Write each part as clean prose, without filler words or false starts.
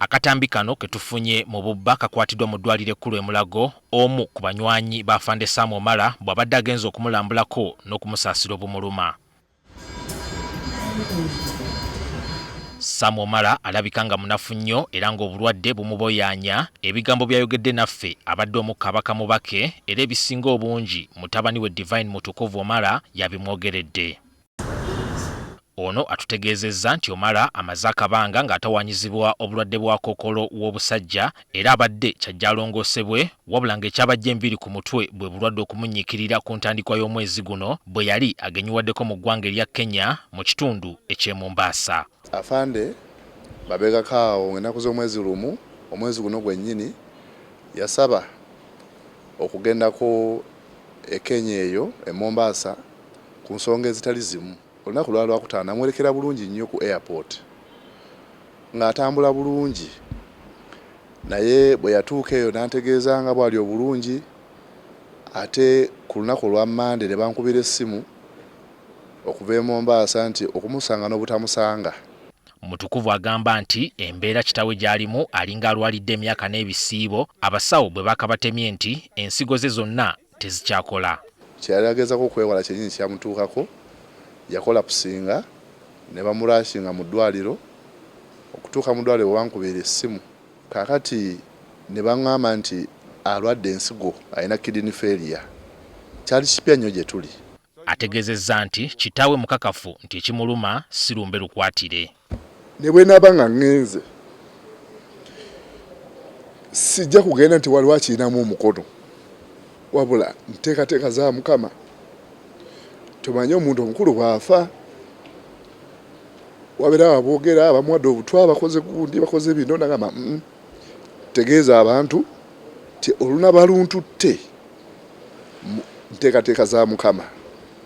Akatambi kano ketufunye mu bubba kakwatiddwa mu ddwaliro ekkulu e Mulago omu ku banywanyi ba Afande Sam Omala bw'abadde agenza okumulambulako n'okumusaasira obumuluma. Sam Omala alabika nga munafu nnyo era ng'obulwadde bumuboyaanya. Ebigambo byayogedde naffe abadde omukka abakamubake era ebisinga obungi mutabani we Divine Mutukuvu Omala yabimwogeredde. Ono atutegeezezza nti Omala amaze akabanga ng'atawanyizibwa obulwadde bwa kookolo w'obusajja era abadde kyajjalongoosebwe wabula ng'ekyabajja enviiri ku mutwe bwe bulwadde okumunyiikirira ku ntandikwa y'omwezi guno bwe yali agenyiwaddeko mu ggwanga erya Kenya mu kitundu eky'e Mombasa. Afande babegako awo ennaku z'omwezi lumu omwezi guno gwennyini yasaba okugendako e Kenya eyo e Mombasa ku nsonga ezitali zimu. Olunaku lwa Lwakutaano amwerekera bulungi nnyo ku airport ng'atambula bulungi, naye bwe yatuuka eyo n'antegeeza nga bw'ali obulungi. Ate ku lunaku lwa Mande ne bankubira essimu okuva e Mombasa nti okumusanga n'obutamusanga. Mutukuvu agamba nti embeera kitawe gy'alimu alinga alwalidde emyaka n'ebisiibo, abasawo bwe bakabatemye nti ensigo ze zonna tezikyakola. Kyeyali agezaako okwewala kyennyini kyamutuukako, yakola pusinga ne bamulaashinga mu ddwaliro. Okutuuka mu ddwaliro bankubira essimu kaakati ne baŋŋamba nti alwadde ensigo, alina kidney failure. Kyali kipya nnyo gye tuli. Ategeezezza nti kitaawe mukakafu nti ekimuluma si lumbe lukwatire. Ne bwe naaba nga ŋŋenze sijja kugenda nti waliwo akirinamu omukono, wabula nteekateeka za Mukama. Tumanyi omuntu omukulu bw'afa wabeera aboogera abamuwadde obutwa bakoze gundi bakoze bino, nagamba tegeeza abantu nti olunaba luntutte nteekateeka za Mukama.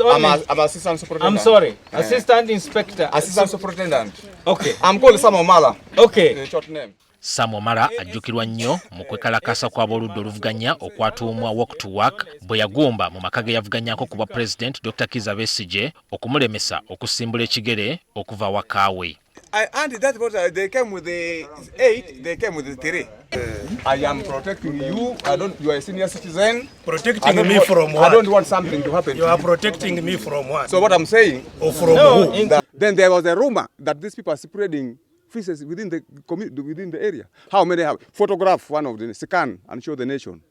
I'm Assistant Superintendent. I'm sorry. Assistant Inspector. Assistant Superintendent. Okay. I'm called Sam Omala. Okay. The short name. Sam Omala ajjukirwa nnyo mu kwekalakasa kw'abooludda oluvuganya okwatuumwa walk to work bwe yagumba mu maka ge yavuganyako ku bwa President Dr. Kizza Besigye okumulemesa okusimbula ekigere okuva wakaawe. And that was they came with the 8, they came with the 3. I am protecting you. You are a senior citizen. Protecting me from what? I don't want something to happen. You are protecting me from what? So what I'm saying, Or from who? then there was a rumor that these people are spreading feces within the community, within the area. How many have? Photograph one of them, scan and show the nation.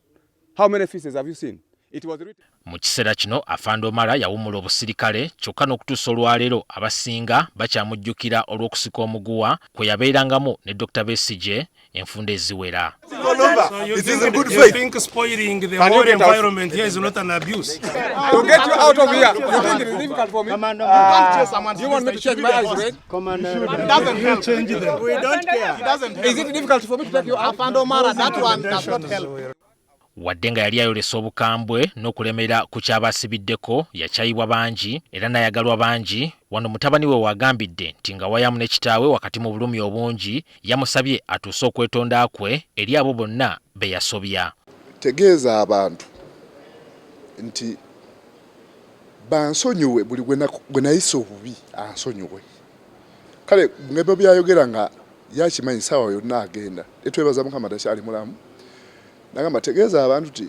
How many feces have you seen? It was written. Mu kiseera kino Afande Omala yawummula obusirikale kyokka n'okutuusa olwaleero abasinga bakyamujjukira olw'okusika omuguwa kwe yabeerangamu ne Dr. Besigye enfunda eziwera. So you think spoiling the whole environment here is not an abuse? To get you out of here, you think it is difficult for me? You can't chase someone. You want me to change my eyes red? It doesn't help. Change them. We don't care. It doesn't help. Is it difficult for me to take you out? Afande Omala, that one does not help. Wadde nga yali ayolesa obukambwe n'okulemera ku kyabasibiddeko, yakyayibwa bangi era nayagalwa bangi. Wano mutabani we wagambidde nti nga wayamu ne kitaawe wakati mu bulumi obungi, yamusabye atuuse okwetonda kwe eri abo bonna be yasobya. Tegeeza abantu nti bansonyiwe buli gwe nayise obubi ansonyiwe. Kale ng'ebyo byayogera nga yakimanyi ssaawa yonna agenda. Etwebaza Mukama takyali mulamu. Nagamba tegeeza abantu nti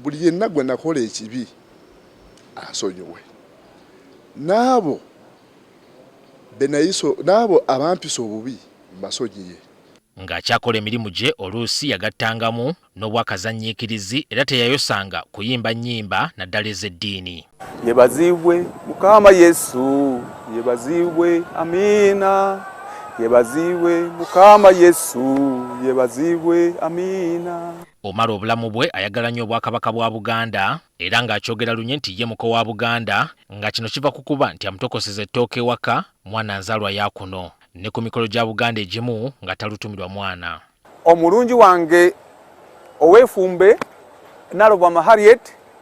buli yenna gwe nakola ekibi ansonyiwe. N'abo abampisa obubi mbasonyiye. Ng'akyakola emirimu gye oluusi yagattangamu n'obwakazannyiikirizi era teyayosanga kuyimba nnyimba naddala ez'eddiini. Yebazibwe Mukama Yesu, yebazibwe Amina. Yebazibwe Mukama Yesu, yebazibwe Amina. Omala obulamu bwe ayagala nnyo Obwakabaka bwa Buganda era ng'akyogera lunye nti ye muko wa Buganda, nga kino kiva ku kuba nti amutokoseza ettooke ewaka mwana nzaalwa yaakuno, ne ku mikolo gya Buganda egimu nga talutumirwa mwana. Omulungi wange owefumbe Nalubama Harriet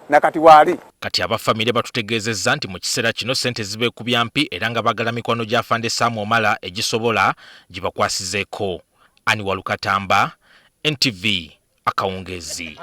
nakati waali. Kati abafamile batutegeezezza nti mu kiseera kino ssente zibeekubya mpi era nga bagala mikwano gya Afande Sam Omala egisobola gibakwasizeeko. Ani Walukatamba, NTV Akawungezi.